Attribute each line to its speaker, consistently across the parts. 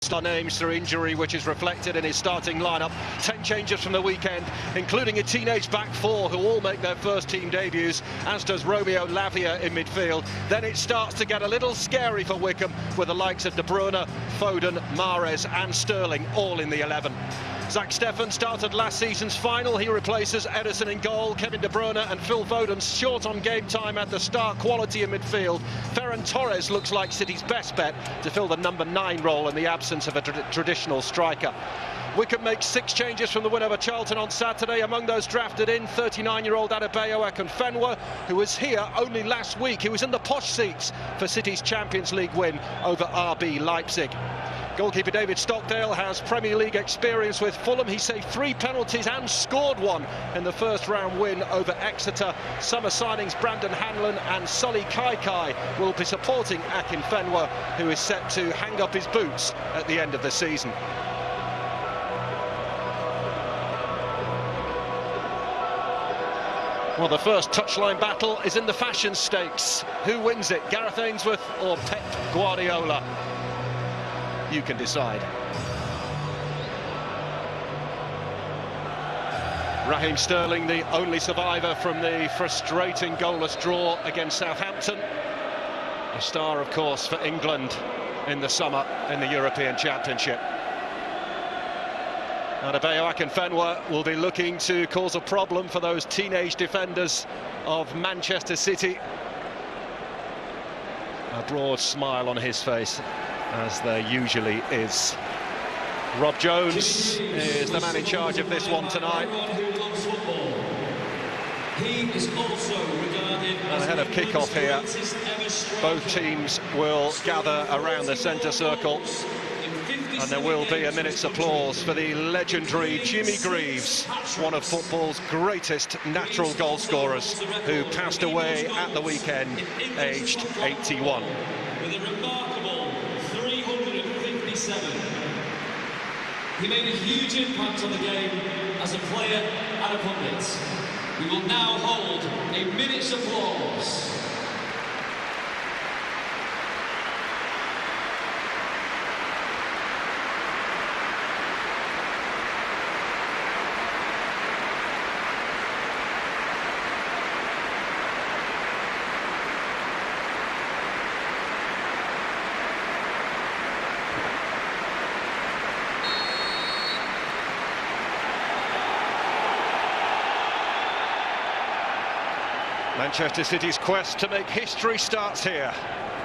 Speaker 1: Star names through injury, which is reflected in his starting lineup. 10 changes from the weekend, including a teenage back four who all make their first team debuts, as does Romeo Lavia in midfield. Then it starts to get a little scary for Wycombe, with the likes of De Bruyne, Foden, Mahrez and Sterling all in the 11. Zach Steffen started last season's final. He replaces Ederson in goal. Kevin De Bruyne and Phil Foden short on game time at the start. Quality in midfield. Ferran Torres looks like City's best bet to fill the number 9 role in the absence of a traditional striker. Wycombe makes 6 changes from the win over Charlton on Saturday. Among those drafted in, 39-year-old Carabao Akinfenwa, who was here only last week. He was in the posh seats for City's Champions League win over RB Leipzig. Goalkeeper David Stockdale has Premier League experience with Fulham. He saved 3 penalties and scored 1 in the first round win over Exeter. Summer signings Brandon Hanlon and Sully Kaikai will be supporting Akinfenwa, who is set to hang up his boots at the end of the season. Well, the first touchline battle is in the Fashion Stakes. Who wins it, Gareth Ainsworth or Pep Guardiola? You can decide. Raheem Sterling, the only survivor from the frustrating goalless draw against Southampton. A star, of course, for England in the summer in the European Championship. Carabao Akinfenwa will be looking to cause a problem for those teenage defenders of Manchester City. A broad smile on his face, as there usually is. Rob Jones is the man in charge of this one tonight. And ahead of kick-off here, both teams will gather around the centre circle, and there will be a minute's applause for the legendary Jimmy Greaves, one of football's greatest natural goal scorers, who passed away at the weekend, aged 81.
Speaker 2: With a remarkable 357. He made a huge impact on the game as a player and a pundit. We will now hold a minute's applause.
Speaker 1: Manchester City's quest to make history starts here.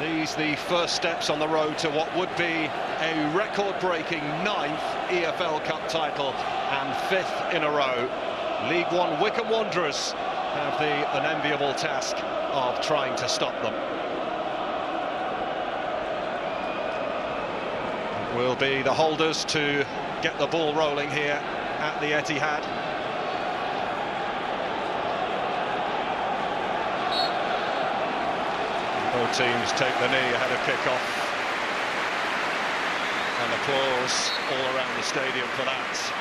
Speaker 1: These the first steps on the road to what would be a record-breaking 9th EFL Cup title and 5th in a row. League One Wycombe Wanderers have the unenviable task of trying to stop them. It will be the holders to get the ball rolling here at the Etihad. Both teams take the knee ahead of kick-off, and applause all around the stadium for that.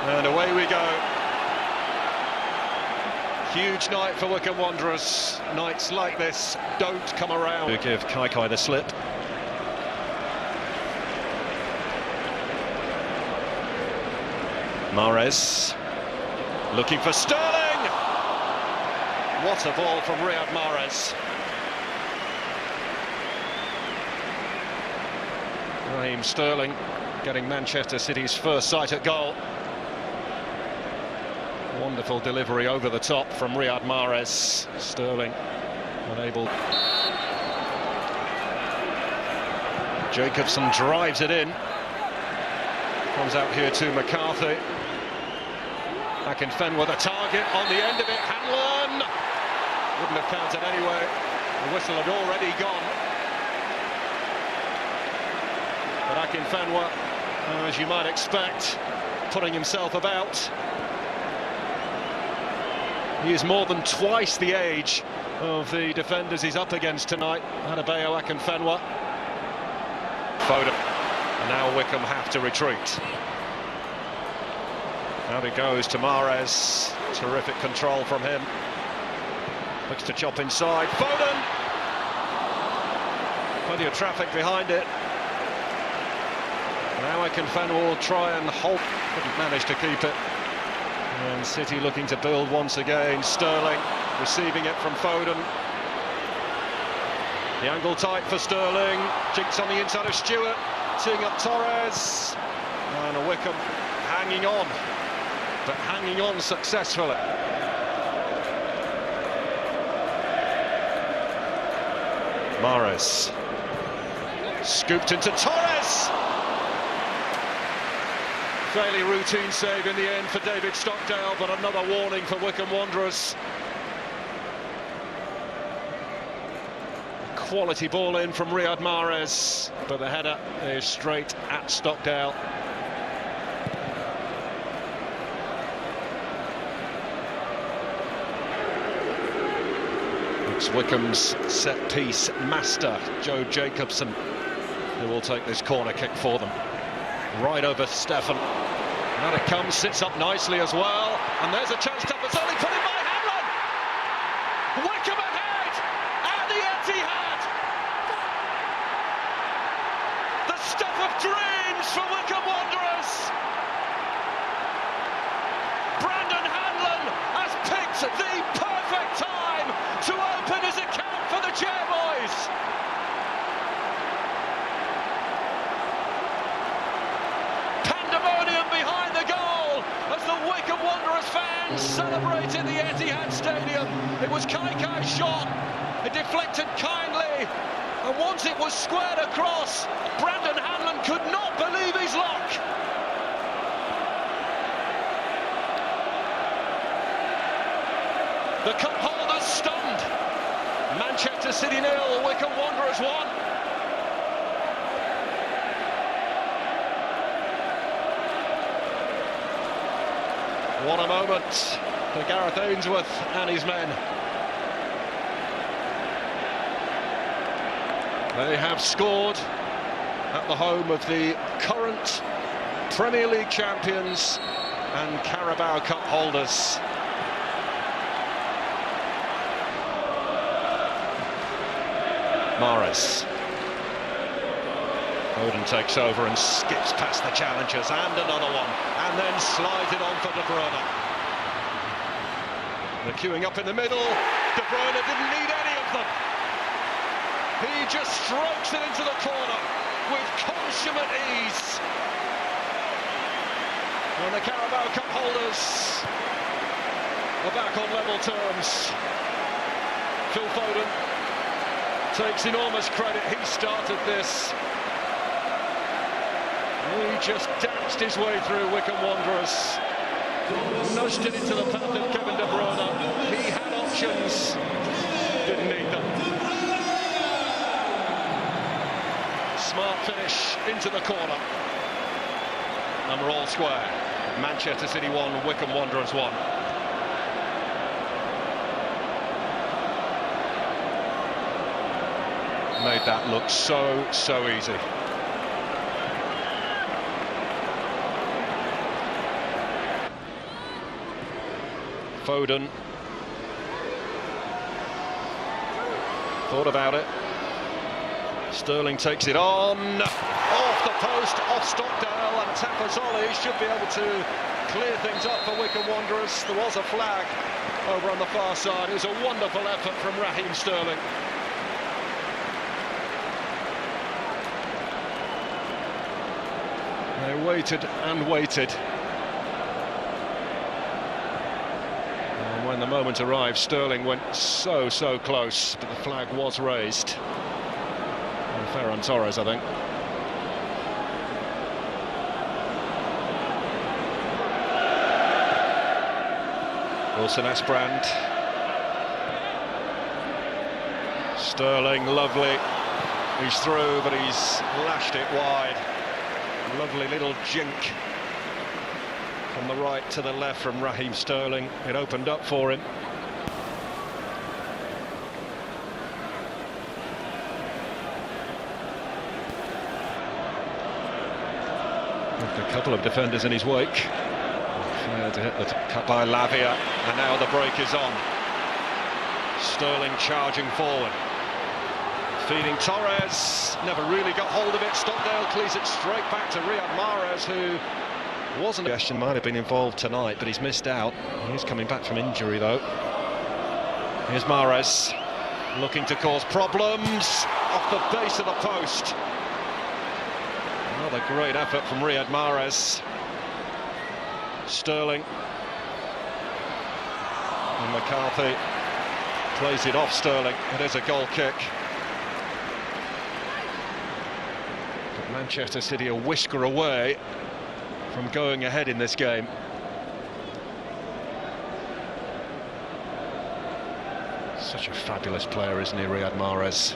Speaker 1: And away we go. Huge night for Wycombe Wanderers. Nights like this don't come around. To give Kaikai the slip. Mahrez. Looking for Sterling! What a ball from Riyad Mahrez. Raheem Sterling getting Manchester City's first sight at goal. Wonderful delivery over the top from Riyad Mahrez. Sterling unable. Jacobson drives it in. Comes out here to McCarthy. Akinfenwa the target on the end of it. Hanlon wouldn't have counted anyway. The whistle had already gone. But Akinfenwa, as you might expect, putting himself about. He is more than twice the age of the defenders he's up against tonight. Carabao Akinfenwa. Foden. And now Wycombe have to retreat. Out it goes to Mahrez. Terrific control from him. Looks to chop inside. Foden! Plenty of traffic behind it. Now Akinfenwa will try and hold. Couldn't manage to keep it. And City looking to build once again. Sterling receiving it from Foden. The angle tight for Sterling. Jinks on the inside of Stewart. Teeing up Torres. And Wycombe hanging on. But hanging on successfully. Mahrez. Scooped into Torres. Fairly routine save in the end for David Stockdale, but another warning for Wycombe Wanderers. Quality ball in from Riyad Mahrez, but the header is straight at Stockdale. It's Wycombe's set-piece master, Joe Jacobson, who will take this corner kick for them. Right over Stefan. Now it comes, sits up nicely as well, and there's a chance to Mazzoli, put in by Hamlin! Wycombe ahead at the Etihad! The stuff of dreams for Wycombe Wanderers! Brandon Hanlon has picked the perfect time to open his account for the Chairboys! Behind the goal as the Wycombe Wanderers fans celebrated the Etihad Stadium. It was Kaikai's shot, it deflected kindly, and once it was squared across, Brandon Hanlon could not believe his luck. The cup holders stunned. Manchester City 0, Wycombe Wanderers 1. What a moment for Gareth Ainsworth and his men. They have scored at the home of the current Premier League champions and Carabao Cup holders. Mahrez. Foden takes over and skips past the challengers, and another one, and then slides it on for De Bruyne. They're queuing up in the middle. De Bruyne didn't need any of them. He just strokes it into the corner with consummate ease. And the Carabao Cup holders are back on level terms. Phil Foden takes enormous credit. He started this. He just danced his way through Wycombe Wanderers, nudged it into the path of Kevin De Bruyne. He had options, didn't need them. Smart finish into the corner. And we're all square. Manchester City 1, Wycombe Wanderers 1. Made that look so easy. Foden thought about it. Sterling takes it on, off the post, off Stockdale, and Tappazoli should be able to clear things up for Wycombe Wanderers. There was a flag over on the far side. It was a wonderful effort from Raheem Sterling. They waited and waited. When the moment arrived, Sterling went so close, but the flag was raised. And Ferran Torres, I think. Wilson Asprand. Sterling, lovely. He's through, but he's lashed it wide. Lovely little jink. From the right to the left from Raheem Sterling. It opened up for him. With a couple of defenders in his wake. Failed to hit the cut by Lavia, and now the break is on. Sterling charging forward. Feeding Torres, never really got hold of it. Stockdale clears it straight back to Riyad Mahrez, who wasn't... Suggestion might have been involved tonight, but he's missed out. He's coming back from injury, though. Here's Mahrez, looking to cause problems off the base of the post. Another great effort from Riyad Mahrez. Sterling. And McCarthy plays it off Sterling. It is a goal kick. But Manchester City a whisker away from going ahead in this game. Such a fabulous player, isn't he, Riyad Mahrez?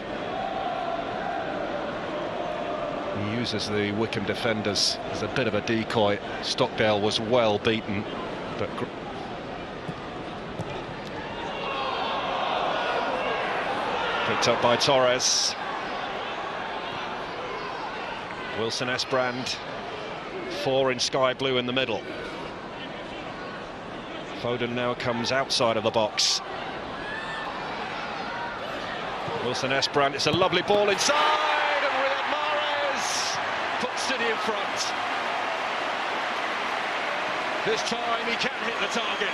Speaker 1: He uses the Wycombe defenders as a bit of a decoy. Stockdale was well beaten, but picked up by Torres. Wilson Esbrand, 4 in sky blue in the middle. Foden now comes outside of the box. Wilson Esbrand, it's a lovely ball inside, and Riyad Mahrez puts City in front. This time he can hit the target.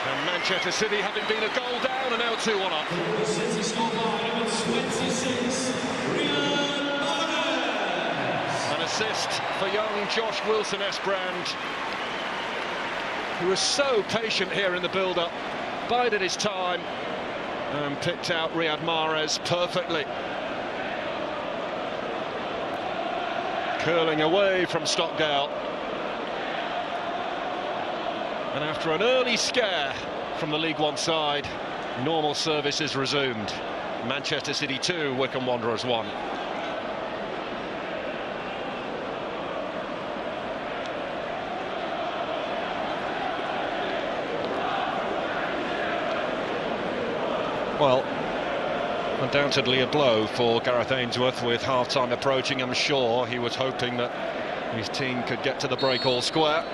Speaker 1: And Manchester City, having been a goal down, are now 2-1 up.
Speaker 2: The City scoreline number 26, Riyad Mahrez.
Speaker 1: An assist for young Josh Wilson Esbrand, who was so patient here in the build-up, bided his time and picked out Riyad Mahrez perfectly. Curling away from Stockdale. And after an early scare from the League One side, normal service is resumed. Manchester City 2, Wycombe Wanderers 1. Well, undoubtedly a blow for Gareth Ainsworth with half-time approaching. I'm sure he was hoping that his team could get to the break all square.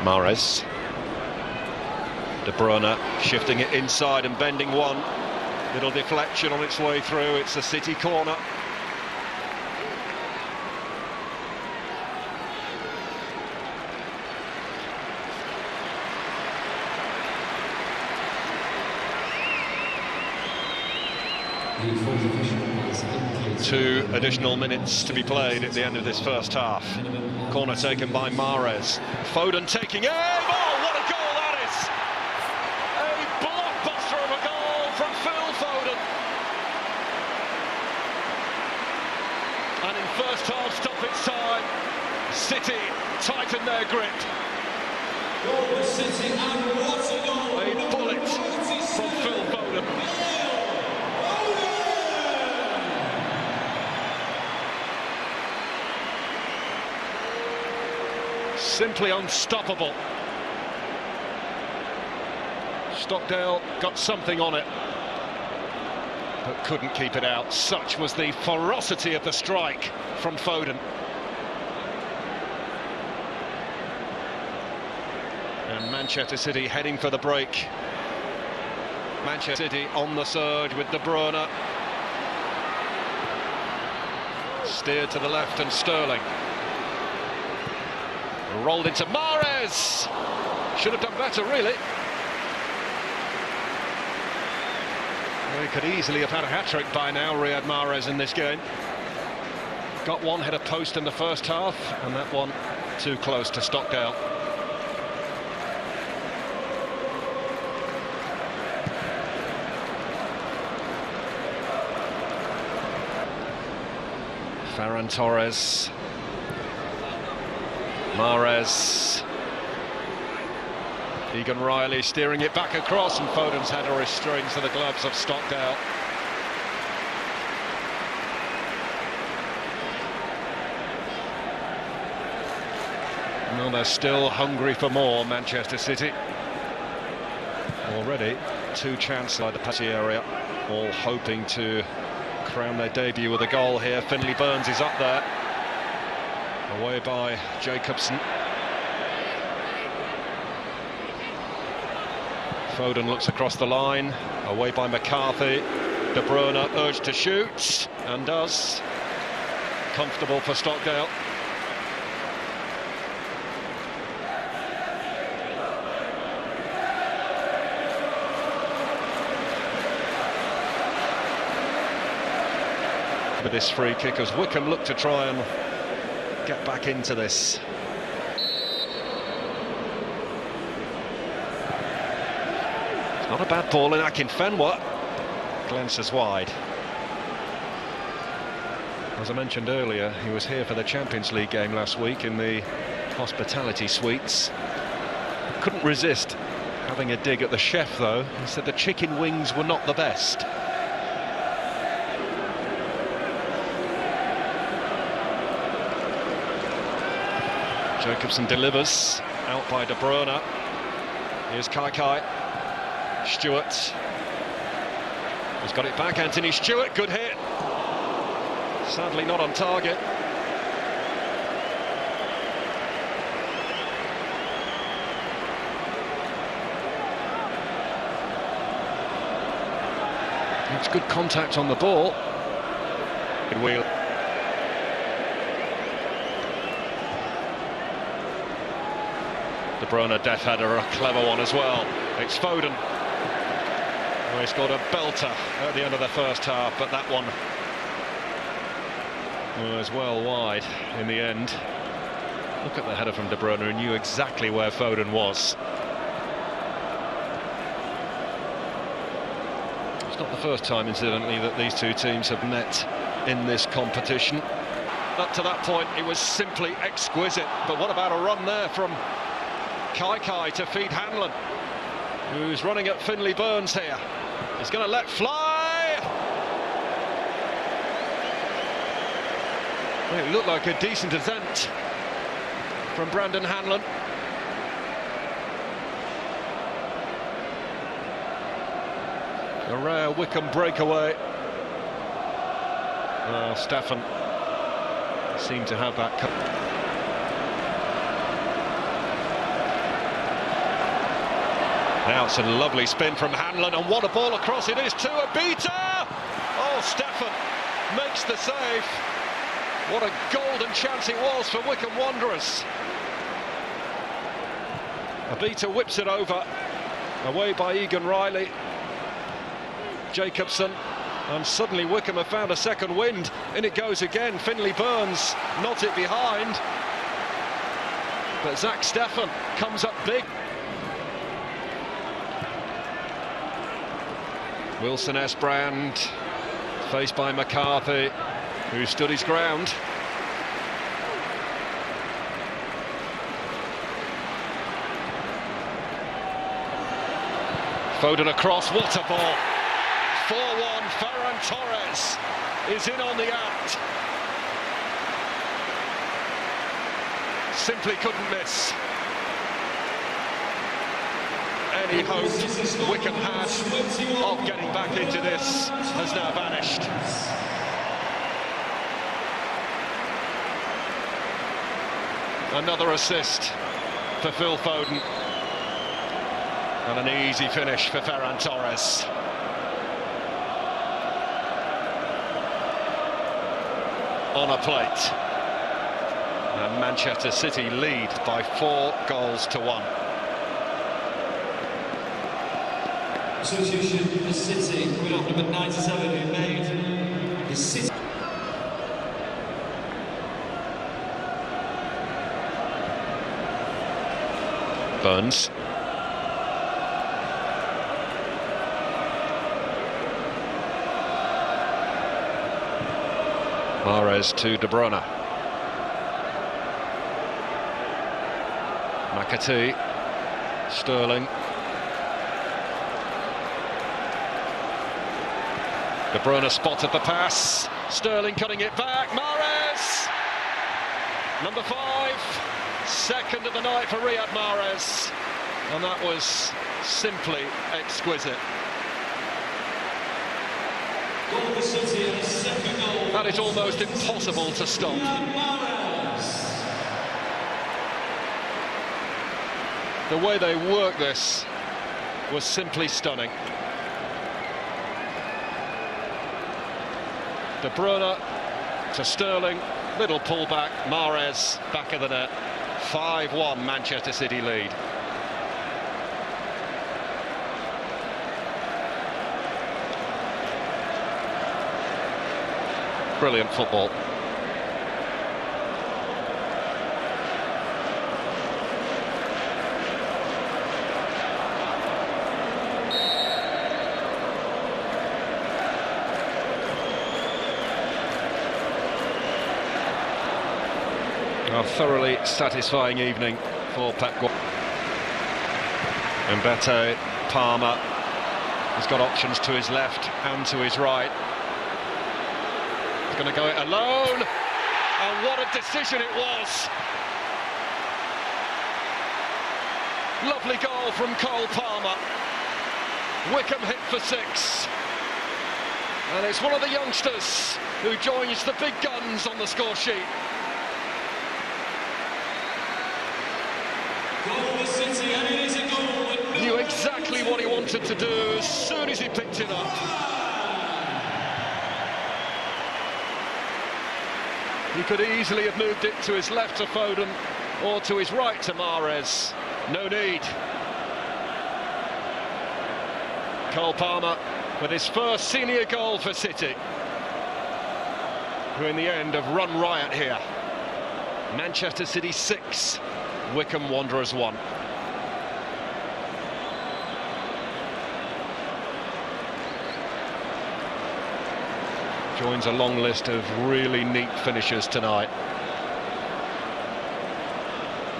Speaker 1: Mahrez. De Bruyne shifting it inside and bending one. Little deflection on its way through. It's a City corner. Two additional minutes to be played at the end of this first half. Corner taken by Mahrez. Foden taking aim. Oh, what a goal that is! A blockbuster of a goal from Phil Foden. And in first half stoppage time, City tighten their grip.
Speaker 2: Goal City, and what a goal!
Speaker 1: A bullet from Phil Foden. Simply unstoppable. Stockdale got something on it, but couldn't keep it out. Such was the ferocity of the strike from Foden. And Manchester City heading for the break. Manchester City on the surge with De Bruyne. Steered to the left and Sterling. Rolled into Mahrez. Should have done better, really. Well, he could easily have had a hat-trick by now, Riyad Mahrez, in this game. Got one header post in the first half, and that one too close to Stockdale. Ferran Torres. Mahrez. Egan Riley steering it back across, and Foden's header is strings to the gloves of Stockdale. No, they're still hungry for more, Manchester City. Already 2 chances by the penalty area, all hoping to crown their debut with a goal here. Finley Burns is up there, away by Jacobson. Foden looks across the line, away by McCarthy. De Bruyne urged to shoot, and does. Comfortable for Stockdale. With this free kick as Wycombe look to try and get back into this. It's not a bad ball in Akinfenwa. Glances wide. As I mentioned earlier, he was here for the Champions League game last week in the hospitality suites. Couldn't resist having a dig at the chef though. He said the chicken wings were not the best. Jacobson delivers, out by De Bruyne. Here's Kai. Stewart. He's got it back, Anthony Stewart, good hit. Sadly not on target. It's good contact on the ball. Good wheel. De Bruyne death header, a clever one as well. It's Foden. He scored a belter at the end of the first half, but that one was well wide in the end. Look at the header from De Bruyne, who knew exactly where Foden was. It's not the first time, incidentally, that these two teams have met in this competition. Up to that point, it was simply exquisite. But what about a run there from Kai to feed Hanlon, who's running at Finley Burns here. He's going to let fly. Well, it looked like a decent attempt from Brandon Hanlon. A rare Wycombe breakaway. Well, Stefan seemed to have that. Now it's a lovely spin from Hanlon, and what a ball across it is to Abita! Oh, Stefan makes the save. What a golden chance it was for Wycombe Wanderers. Abita whips it over, away by Egan Riley. Jacobson, and suddenly Wycombe have found a second wind. In it goes again, Finley Burns not it behind. But Zach Stefan comes up big. Wilson Esbrand, faced by McCarthy, who stood his ground. Foden across, what a ball! 4-1, Ferran Torres is in on the act. Simply couldn't miss. Any hope Wycombe had of getting back into this has now vanished. Another assist for Phil Foden, and an easy finish for Ferran Torres. On a plate, and Manchester City lead by 4-1.
Speaker 2: Association for City, coming off number 97, who made his City.
Speaker 1: Burns. Mahrez to De Bruyne. McAtee. Sterling. De Bruyne spotted the pass. Sterling cutting it back. Mahrez! Number 5. Second of the night for Riyad Mahrez. And that was simply exquisite.
Speaker 2: the City and a second goal.
Speaker 1: That is almost impossible to stop. The way they work this was simply stunning. De Bruyne to Sterling, little pullback, Mahrez back of the net, 5-1 Manchester City lead. Brilliant football. A thoroughly satisfying evening for Pep Guardiola. Mbete, Palmer, he's got options to his left and to his right. He's going to go it alone, and what a decision it was! Lovely goal from Cole Palmer. Wycombe hit for 6. And it's one of the youngsters who joins the big guns on the score sheet. Knew exactly what he wanted to do as soon as he picked it up. He could easily have moved it to his left to Foden or to his right to Mahrez. No need. Cole Palmer with his first senior goal for City, who in the end have run riot here. Manchester City 6, Wycombe Wanderers 1. Joins a long list of really neat finishers tonight.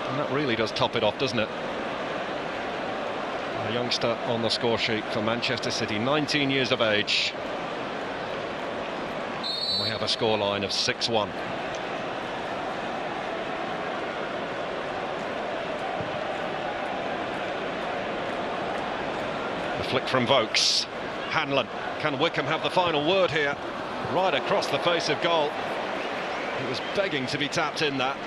Speaker 1: And that really does top it off, doesn't it? A youngster on the score sheet for Manchester City, 19 years of age. We have a scoreline of 6-1. The flick from Vokes. Hanlon. Can Wycombe have the final word here? Right across the face of goal. It was begging to be tapped in, that.